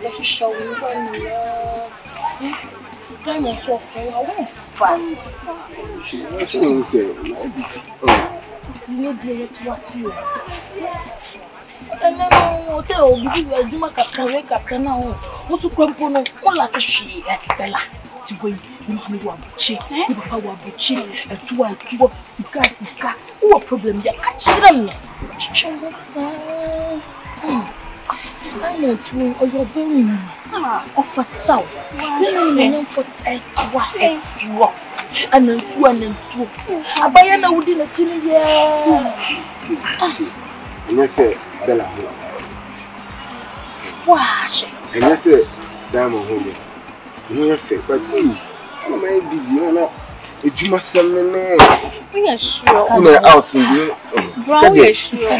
to show you Diamond so for I won't fun. She say, no dear to us you. And then tell because you make a correct after now. What's to come for no like a she Bella. To wait, you wabuchi, you papa wabuchi, a two sika. What problem ya catch them? I know too, or you're very of a sound. You for what and then two. A bayana wouldn't a chilly and you say, Bella. Wash. And you say, Diamond home. No fake, but I'm very busy, you know. You must send me. We are sure. I'm out in the Brown, sure.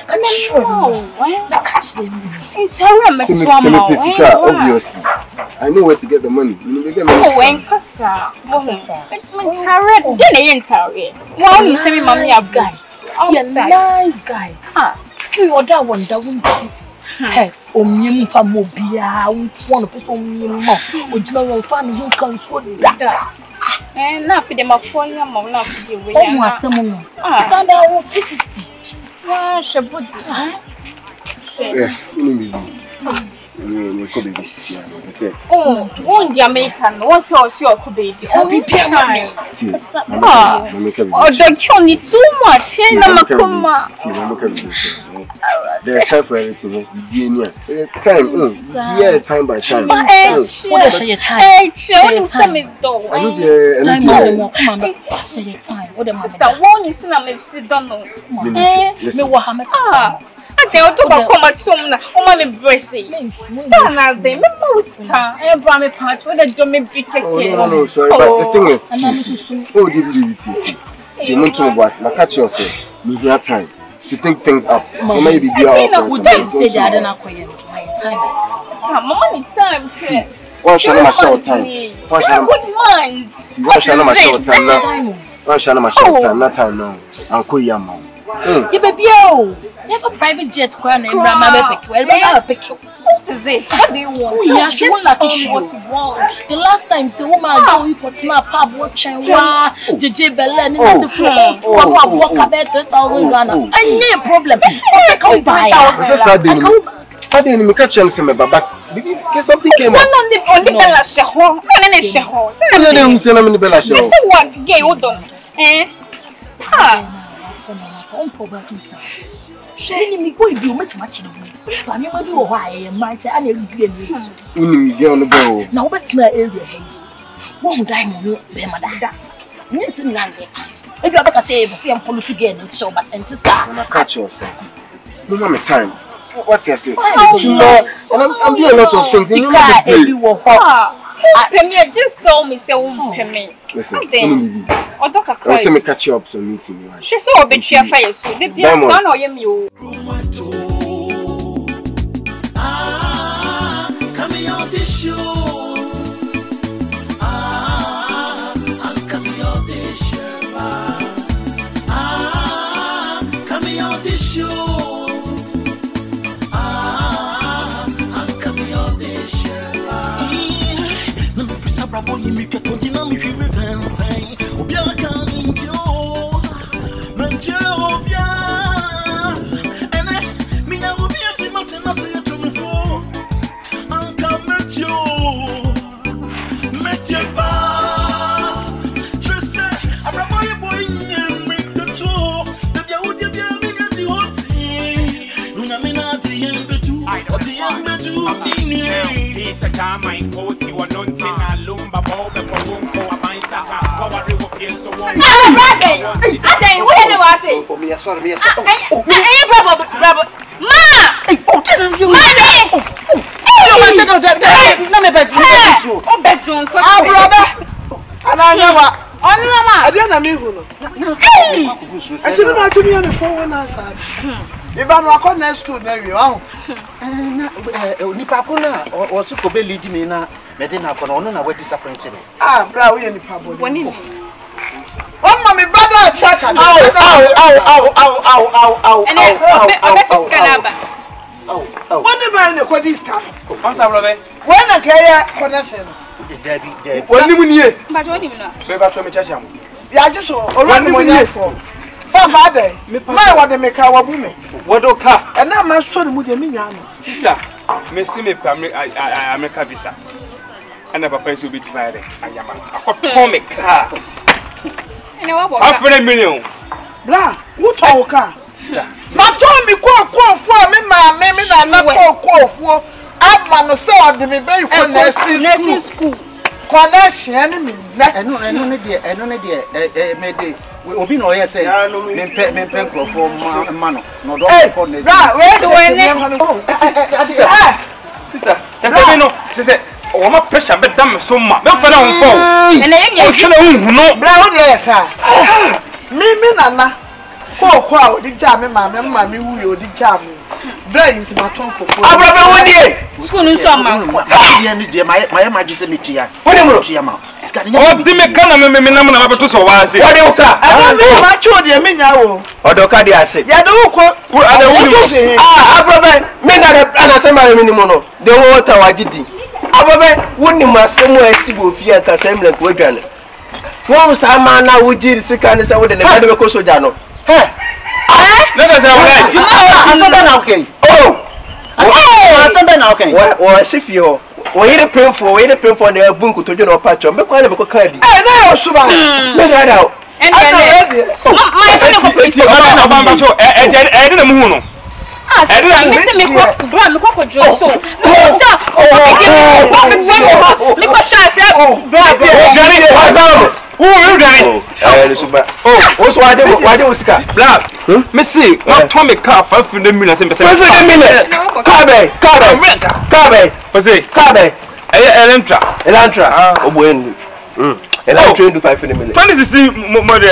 I'm sure. Why? Catch them. It's a obviously. I know where to get the money. You get money. Oh, and Casa. It's my tarot. Didn't enter it. Wow, you say, Mommy, I've got. You're a nice guy. You order one that won't see. Hey, Omnium for Mobia, one of us only more. Would you find who comes for that? And not for them a phone, your mom, not for you. Oh, my someone. Found out 50. Wow, Shabut. Yeah, you could be this. Oh, one Jamaican, what's your baby? Tell me, oh, don't you need too much? Hey, Namakuma. There's time for everything. Time, yeah, time by time. What is your time? Hey, show me though. I know the time. What am I? That one you see, I'm still don't know. Listen. I say, I'm talking about something. Oh, my bracy. Stand out there. I brought me part with a dummy big. No, sorry, but the thing is, oh, did you catch yourself? We have time to think things up. Maybe be out. Say that I don't know time. Mama, time. Why shall I not show time? Why shall I not show time now? Why shall I not show time? Not time now. Uncle Yama. You baby, you have a private jet crown and Rama pick. Well, I have a picture. What is it? What do you want? We are showing like the last time, the woman going for snap pub watching JJ Bella and walk about 2,000 Ghana. I need a problem. I can't buy it. I didn't catch him, but something came up. On the Bella Shaho. I didn't send him in the Bella Shaho. This is what gay would do. Eh? Ha! She me go do much much. But me do why am I say I need to get on the boat. Now what's my area? One diamond, be my dad. Yes, in land. If you ever say, see, I'm full together, show, but and to catch yourself. No more time. What's your say? I'm doing a lot of things. You know, Premier just told me, say, listen, I say me catch you up to meeting. She saw a bit cheer fire, so the piano or you. Coming on this show. I'm coming on this show. Coming on this show. Boy, you make a continue me feel fine. Obia coming to Manjobia. And I mean, I will be a Timothy, nothing to me for. Uncle Metro, Metjeba. Trust I boy, make the two. The Yahudia, the whole thing. Lunamina, the end, the end, it's a time I go to one on Lumba Bob and Pompo, a mine saka, our river feels so warm. I think where do I say? Oh, me, sorry, me, brother. Ma! Oh, tell you, bedroom, brother. And I never. I didn't know. I didn't know to be on the phone answer. If I'm not on that school, there you are. Nipapuna or Sukobe leading me now. Medina Corona were disappointed. Ah, Brown in the public. One mommy, brother, check. What the man the this car? What's up, brother? When I carry connection. When you mean But what do you know? Baby, try me chacham. Yeah, just around money for. Papa, my what they make our woman. What do car? And now my son would be Sister, me see me I make a visa. And the papa will be divided. I am a comic car. And I want Half a million. Blah, what all car? But told me quote for me, my mammy, and not quote for. I'm man of so the very connection school. Connection enemy. I don't need the Obi no yes say me pen for mano no do for this. Sister, that's no. Sister, o ma pressure be dam so ma. Me fa na on phone. And I o hwe no. Bra wo dey ka. Me nana. Ko a odi jam me ma me wu yo odi jam. Bra yin ti ma ton koko. Abrabe wo dey. School no so man. Dia ni dia my ma gise me tua. Wo dey mo tua ma. O di me kana me nam na babeto so wa ase. Wo dey wo ka. Me ma chu dey me nya wo. Odoka dey ase. Ya dey wo ko. Wo ada wo ni. Abrabe me na anase ma me ni mo no. De wo water wagidi. Abrabe woni masemu asibo fie ka semle ko adwane. Wo sa ma na wo jiri sika ne se wo de ne ba de ko soja no. Let us have right. Asombe na okay. Asombe na okay. Wo sifi ho. Wo yire premfo na bunku tojo na opacho. Me kwa na be ko kadi. Na yo suba. Me na da. And then my friend ko pretty. O ba cho e de na mu hu no. I didn't make what bra me ko jo so. Sister, me ko sha say bra. Gari azam. Who you gari? Suba. Oh, so waje usika. Black. Me see, what Tommy car 500 million say. 500 million. Kabe. Say, Kabe. Elantra. Oboen. Elantra do 500 million. 2016 model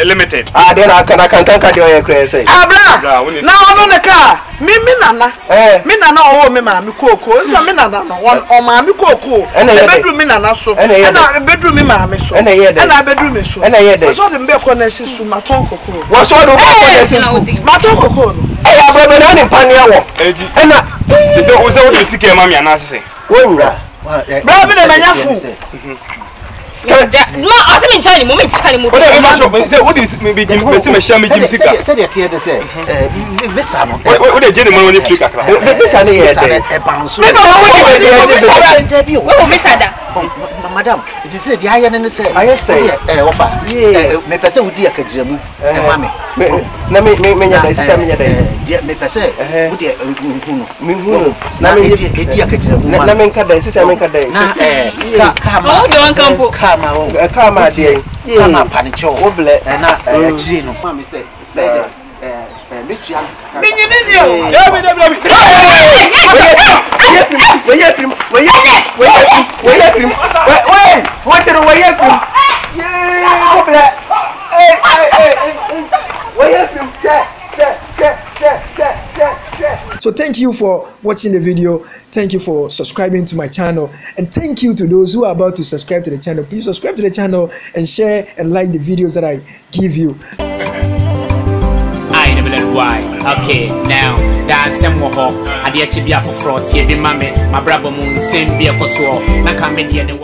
limited. Then I can card your credit say. Now on the car. Me nana. Me nana o me ma me koko. Nsa me nana no. O ma me koko. E bedroom me nana so. E na bedroom me ma me so. E na bedroom me so. So dem be connection so ma ton koko. Wo so do connection so. Ma ton koko no. Abrebe na ni pan ya wo. Eji. E na o se o sike ma me anase. Wo nwura. Bra me na manya fu. No, I say me chani mo. What dey ma shop say what is me be jim me share me jim sika. Say dey tear dey say visa no. What dey jeni mo ni free kakra. Visa ni ye dey. E bounce. Me ba wo dey interview. Wo me sada. Madam, it is say the aye ne say. Aye say. Ofa. Me pese wo di akadiramu. Mama me. Na me nya dey say me nya dey. Me pese wo di hunu. Me hunu. Na me di akadiramu. Na me nka dey say me nka dey. Na kama. Oh, do wan campo. Kama dey. Kama panicho. Wo ble. Na tire no. Mama say me tua. Me nyini dio. So thank you for watching the video. Thank you for subscribing to my channel, and thank you to those who are about to subscribe to the channel. Please subscribe to the channel and share and like the videos that I give you. Why? Okay, now dance and woho. I dear Chibia for fraud, see the mammy, my brother moon, same be a coso, na come in the